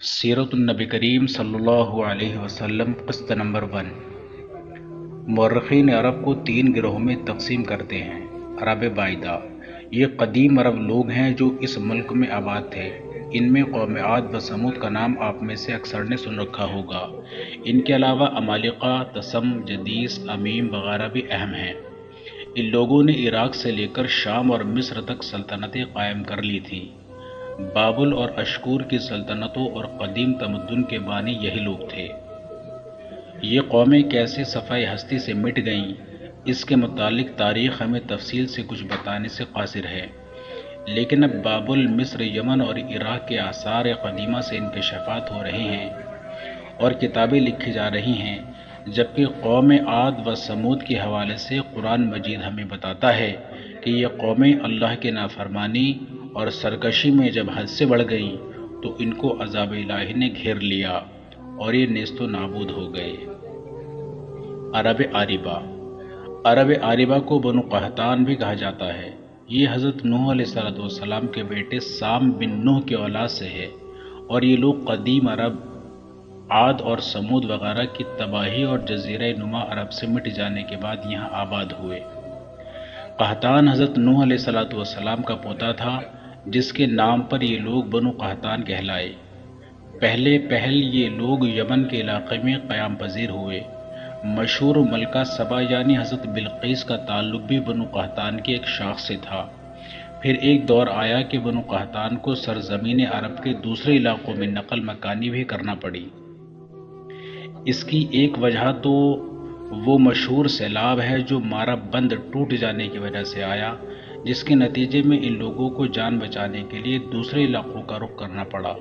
سیرت النبی کریم صلی اللہ علیہ وسلم قسط نمبر 1۔ مورخین عرب کو 3 گروہوں میں تقسیم کرتے ہیں۔ عرب بعیدہ، یہ قدیم عرب لوگ ہیں جو اس ملک میں آباد تھے۔ ان میں قوم عاد و سمود کا نام آپ میں سے اکثر نے سن رکھا ہوگا۔ ان کے علاوہ عمالقہ، تسم، جدیس، امیم وغیرہ بھی اہم ہیں۔ ان لوگوں نے عراق سے لے کر شام اور مصر تک سلطنتیں قائم کر لی تھیں۔ بابل اور اشکور کی سلطنتوں اور قدیم تمدن کے بانی یہی لوگ تھے۔ یہ قومیں کیسے صفحۂ ہستی سے مٹ گئیں، اس کے متعلق تاریخ ہمیں تفصیل سے کچھ بتانے سے قاصر ہے، لیکن اب بابل، مصر، یمن اور عراق کے آثار قدیمہ سے انکشافات ہو رہے ہیں اور کتابیں لکھی جا رہی ہیں، جبکہ قوم عاد و سمود کے حوالے سے قرآن مجید ہمیں بتاتا ہے کہ یہ قومیں اللہ کے نافرمانی اور سرکشی میں جب حد سے بڑھ گئیں تو ان کو عذاب الہی نے گھیر لیا اور یہ نیست و نابود ہو گئے۔ عرب عاربہ، عرب عاربہ کو بنو قحطان بھی کہا جاتا ہے۔ یہ حضرت نوح علیہ السلام کے بیٹے سام بن نوح کے اولاد سے ہے، اور یہ لوگ قدیم عرب، عاد اور سمود وغیرہ کی تباہی اور جزیرہ نما عرب سے مٹ جانے کے بعد یہاں آباد ہوئے۔ قحطان حضرت نوح علیہ السلام کا پوتا تھا، جس کے نام پر یہ لوگ بنو قحطان کہلائے۔ پہل یہ لوگ یمن کے علاقے میں قیام پذیر ہوئے۔ مشہور ملکہ سبا یعنی حضرت بلقیس کا تعلق بھی بنو قحطان کی ایک شاخ سے تھا۔ پھر ایک دور آیا کہ بنو قحطان کو سرزمین عرب کے دوسرے علاقوں میں نقل مکانی بھی کرنا پڑی۔ اس کی ایک وجہ تو وہ مشہور سیلاب ہے جو مارا بند ٹوٹ جانے کی وجہ سے آیا، جس کے نتیجے میں ان لوگوں کو جان بچانے کے لیے دوسرے علاقوں کا رخ کرنا پڑا۔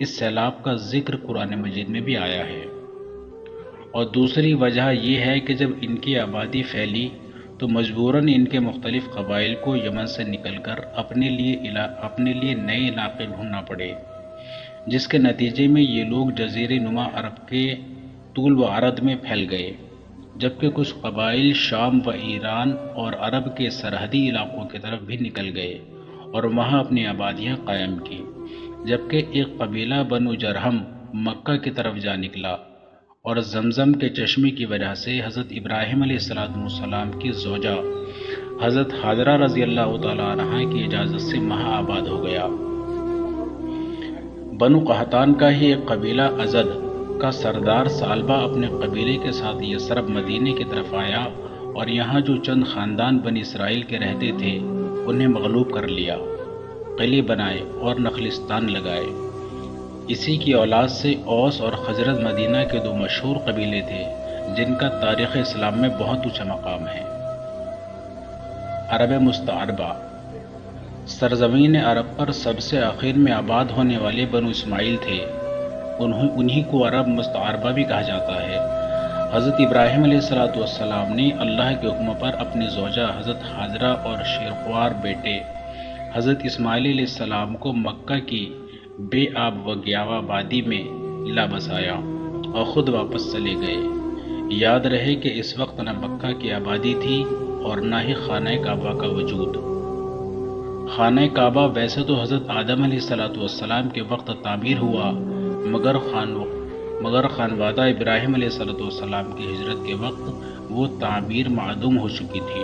اس سیلاب کا ذکر قرآن مجید میں بھی آیا ہے۔ اور دوسری وجہ یہ ہے کہ جب ان کی آبادی پھیلی تو مجبوراً ان کے مختلف قبائل کو یمن سے نکل کر اپنے لیے نئے علاقے ڈھونڈنا پڑے، جس کے نتیجے میں یہ لوگ جزیرہ نما عرب کے طول و عرض میں پھیل گئے، جبکہ کچھ قبائل شام و ایران اور عرب کے سرحدی علاقوں کی طرف بھی نکل گئے اور وہاں اپنی آبادیاں قائم کی، جبکہ ایک قبیلہ بنو جرہم مکہ کی طرف جا نکلا اور زمزم کے چشمے کی وجہ سے حضرت ابراہیم علیہ السلام کی زوجہ حضرت حاجرہ رضی اللہ تعالیٰ عنہا کی اجازت سے وہاں آباد ہو گیا۔ بنو قحطان کا ہی ایک قبیلہ ازد کا سردار سالبہ اپنے قبیلے کے ساتھ یثرب مدینے کی طرف آیا اور یہاں جو چند خاندان بنی اسرائیل کے رہتے تھے انہیں مغلوب کر لیا، قلعے بنائے اور نخلستان لگائے۔ اسی کی اولاد سے اوس اور خزرج مدینہ کے 2 مشہور قبیلے تھے جن کا تاریخ اسلام میں بہت اونچا مقام ہے۔ عرب مستعربہ، سرزمین عرب پر سب سے آخر میں آباد ہونے والے بنو اسماعیل تھے، انہی کو عرب مستعربہ بھی کہا جاتا ہے۔ حضرت ابراہیم علیہ السلام نے اللہ کے حکم پر اپنی زوجہ حضرت حاجرہ اور شیرخوار بیٹے حضرت اسماعیل علیہ السلام کو مکہ کی بے آب و گیاوا وادی میں لا بسایا اور خود واپس چلے گئے۔ یاد رہے کہ اس وقت نہ مکہ کی آبادی تھی اور نہ ہی خانہ کعبہ کا وجود۔ خانہ کعبہ ویسے تو حضرت آدم علیہ السلام کے وقت تعمیر ہوا، مگر خانوادہ ابراہیم علیہ السلام کی ہجرت کے وقت وہ تعمیر معدوم ہو چکی تھی،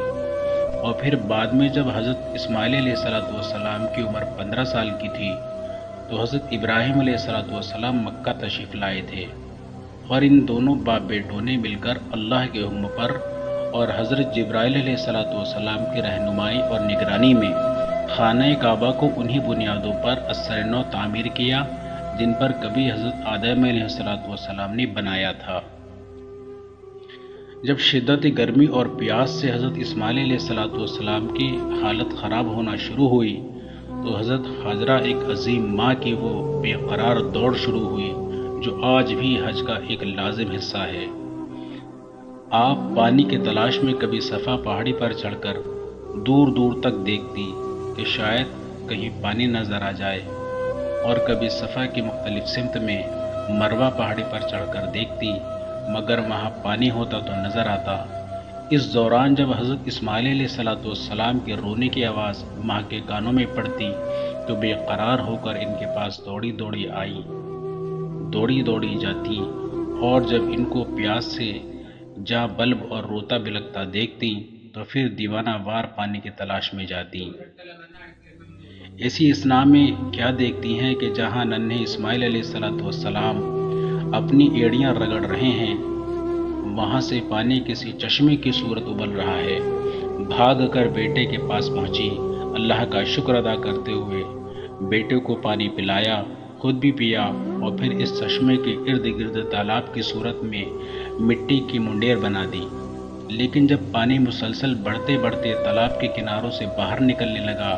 اور پھر بعد میں جب حضرت اسماعیل علیہ السلام کی عمر 15 سال کی تھی تو حضرت ابراہیم علیہ السلام مکہ تشریف لائے تھے، اور ان دونوں باپ بیٹوں نے مل کر اللہ کے حکم پر اور حضرت جبرائیل علیہ السلام کی رہنمائی اور نگرانی میں خانہ کعبہ کو انہی بنیادوں پر اثر نو تعمیر کیا جن پر کبھی حضرت آدم علیہ السلام نے بنایا تھا۔ جب شدت گرمی اور پیاس سے حضرت اسماعیل علیہ السلام کی حالت خراب ہونا شروع ہوئی تو حضرت حاجرہ ایک عظیم ماں کی وہ بے قرار دوڑ شروع ہوئی جو آج بھی حج کا ایک لازم حصہ ہے۔ آپ پانی کی تلاش میں کبھی صفا پہاڑی پر چڑھ کر دور دور تک دیکھتی کہ شاید کہیں پانی نظر آ جائے، اور کبھی صفا کی مختلف سمت میں مروہ پہاڑی پر چڑھ کر دیکھتی مگر وہاں پانی ہوتا تو نظر آتا۔ اس دوران جب حضرت اسماعیل علیہ السلام کے رونے کی آواز ماں کے کانوں میں پڑتی تو بے قرار ہو کر ان کے پاس دوڑی آئی دوڑی دوڑی جاتی اور جب ان کو پیاس سے جاں بلب اور روتا بلکتا دیکھتی تو پھر دیوانہ وار پانی کی تلاش میں جاتی۔ ایسی اثنا میں کیا دیکھتی ہیں کہ جہاں ننھے اسماعیل علیہ السلام اپنی ایڑیاں رگڑ رہے ہیں، وہاں سے پانی کسی چشمے کی صورت ابل رہا ہے۔ بھاگ کر بیٹے کے پاس پہنچی، اللہ کا شکر ادا کرتے ہوئے بیٹے کو پانی پلایا، خود بھی پیا اور پھر اس چشمے کے ارد گرد تالاب کی صورت میں مٹی کی منڈیر بنا دی۔ لیکن جب پانی مسلسل بڑھتے بڑھتے تالاب کے کناروں سے باہر نکلنے لگا،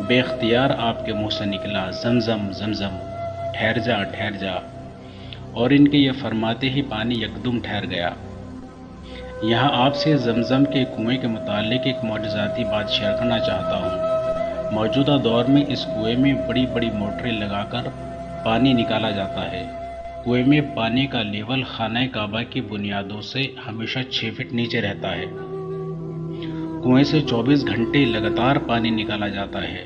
بے اختیار آپ کے منہ سے نکلا، زمزم زمزم، ٹھہر جا ٹھہر جا، اور ان کے یہ فرماتے ہی پانی یکدم ٹھہر گیا۔ یہاں آپ سے زمزم کے کنویں کے متعلق ایک معجزاتی بات شیئر کرنا چاہتا ہوں۔ موجودہ دور میں اس کنویں میں بڑی بڑی موٹریں لگا کر پانی نکالا جاتا ہے۔ کنویں میں پانی کا لیول خانہ کعبہ کی بنیادوں سے ہمیشہ 6 فٹ نیچے رہتا ہے۔ کنویں سے 24 گھنٹے لگاتار پانی نکالا جاتا ہے،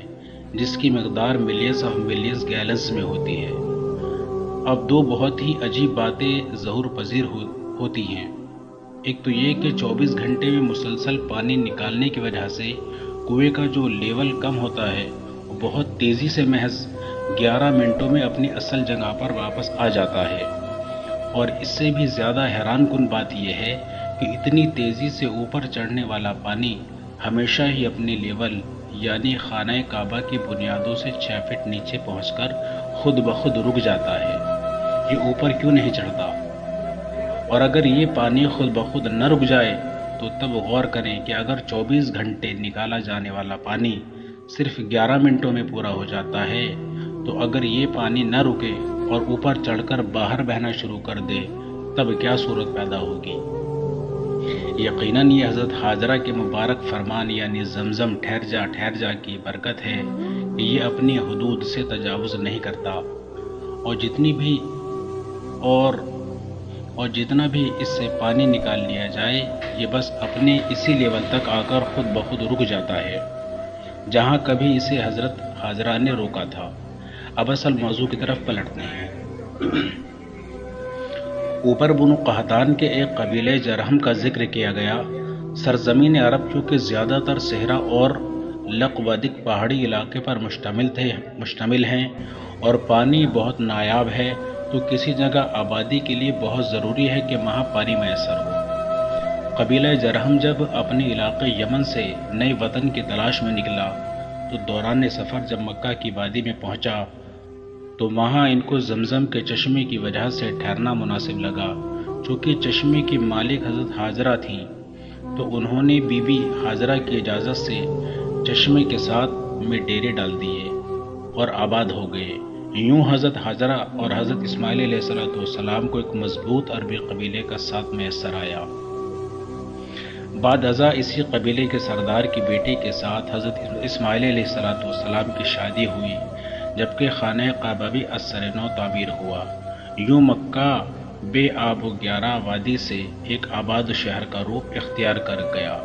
جس کی مقدار ملینز آف ملینز گیلنز میں ہوتی ہے۔ اب دو بہت ہی عجیب باتیں ظہور پذیر ہوتی ہیں۔ ایک تو یہ کہ 24 گھنٹے میں مسلسل پانی نکالنے کی وجہ سے کنویں کا جو لیول کم ہوتا ہے وہ بہت تیزی سے محض 11 منٹوں میں اپنی اصل جگہ پر واپس آ جاتا ہے۔ اور اس سے بھی زیادہ حیران کن بات یہ ہے کہ اتنی تیزی سے اوپر چڑھنے والا پانی ہمیشہ ہی اپنے لیول یعنی خانہ کعبہ کی بنیادوں سے 6 فٹ نیچے پہنچ کر خود بخود رک جاتا ہے۔ یہ اوپر کیوں نہیں چڑھتا؟ اور اگر یہ پانی خود بخود نہ رک جائے تو تب غور کریں کہ اگر 24 گھنٹے نکالا جانے والا پانی صرف 11 منٹوں میں پورا ہو جاتا ہے تو اگر یہ پانی نہ رکے اور اوپر چڑھ کر باہر بہنا شروع کر دے تب کیا صورت پیدا ہوگی؟ یقیناً یہ حضرت حاجرہ کے مبارک فرمان یعنی زمزم ٹھہر جا کی برکت ہے کہ یہ اپنی حدود سے تجاوز نہیں کرتا، اور جتنا بھی اس سے پانی نکال لیا جائے یہ بس اپنے اسی لیول تک آ کر خود بخود رک جاتا ہے جہاں کبھی اسے حضرت حاجرہ نے روکا تھا۔ اب اصل موضوع کی طرف پلٹتے ہیں۔ اوپر بنو قحطان کے ایک قبیلے جرہم کا ذکر کیا گیا۔ سرزمین عرب چونکہ زیادہ تر صحرا اور لق و دق پہاڑی علاقے پر مشتمل ہیں اور پانی بہت نایاب ہے، تو کسی جگہ آبادی کے لیے بہت ضروری ہے کہ وہاں پانی میسر ہو۔ قبیلہ جرہم جب اپنے علاقے یمن سے نئے وطن کی تلاش میں نکلا تو دوران سفر جب مکہ کی وادی میں پہنچا تو وہاں ان کو زمزم کے چشمے کی وجہ سے ٹھہرنا مناسب لگا۔ چونکہ چشمے کی مالک حضرت حاجرہ تھیں تو انہوں نے بی بی حاجرہ کی اجازت سے چشمے کے ساتھ میں ڈیرے ڈال دیے اور آباد ہو گئے۔ یوں حضرت حاجرہ اور حضرت اسماعیل علیہ السلام کو ایک مضبوط عربی قبیلے کا ساتھ میسر آیا۔ بعد ازاں اسی قبیلے کے سردار کی بیٹی کے ساتھ حضرت اسماعیل علیہ السلام کی شادی ہوئی، جبکہ خانہ کعبہ بھی اثر نو تعمیر ہوا۔ یوں مکہ بے آب و گیارہ وادی سے ایک آباد شہر کا روپ اختیار کر گیا۔